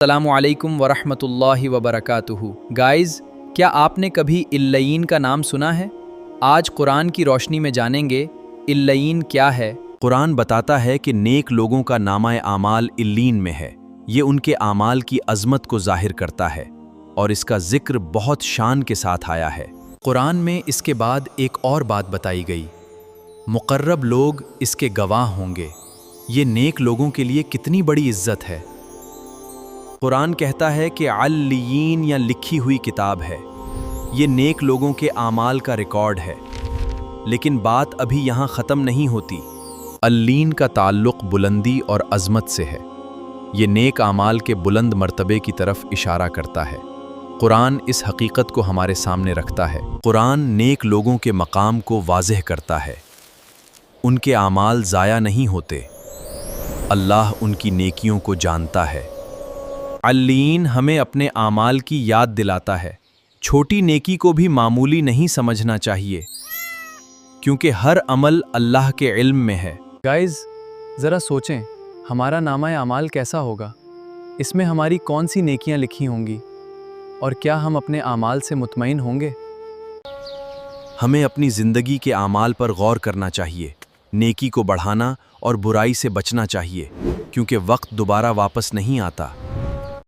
السلام علیکم ورحمۃ اللہ وبرکاتہ۔ گائز، کیا آپ نے کبھی اللین کا نام سنا ہے؟ آج قرآن کی روشنی میں جانیں گے اللین کیا ہے۔ قرآن بتاتا ہے کہ نیک لوگوں کا نامہ اعمال اللین میں ہے۔ یہ ان کے اعمال کی عظمت کو ظاہر کرتا ہے اور اس کا ذکر بہت شان کے ساتھ آیا ہے۔ قرآن میں اس کے بعد ایک اور بات بتائی گئی، مقرب لوگ اس کے گواہ ہوں گے۔ یہ نیک لوگوں کے لیے کتنی بڑی عزت ہے۔ قرآن کہتا ہے کہ علیین یا لکھی ہوئی کتاب ہے۔ یہ نیک لوگوں کے اعمال کا ریکارڈ ہے۔ لیکن بات ابھی یہاں ختم نہیں ہوتی۔ اللین کا تعلق بلندی اور عظمت سے ہے۔ یہ نیک اعمال کے بلند مرتبے کی طرف اشارہ کرتا ہے۔ قرآن اس حقیقت کو ہمارے سامنے رکھتا ہے۔ قرآن نیک لوگوں کے مقام کو واضح کرتا ہے۔ ان کے اعمال ضائع نہیں ہوتے۔ اللہ ان کی نیکیوں کو جانتا ہے۔ اللین ہمیں اپنے اعمال کی یاد دلاتا ہے۔ چھوٹی نیکی کو بھی معمولی نہیں سمجھنا چاہیے، کیونکہ ہر عمل اللہ کے علم میں ہے۔ گائز، ذرا سوچیں، ہمارا نامہ اعمال کیسا ہوگا؟ اس میں ہماری کون سی نیکیاں لکھی ہوں گی؟ اور کیا ہم اپنے اعمال سے مطمئن ہوں گے؟ ہمیں اپنی زندگی کے اعمال پر غور کرنا چاہیے، نیکی کو بڑھانا اور برائی سے بچنا چاہیے، کیونکہ وقت دوبارہ واپس نہیں آتا۔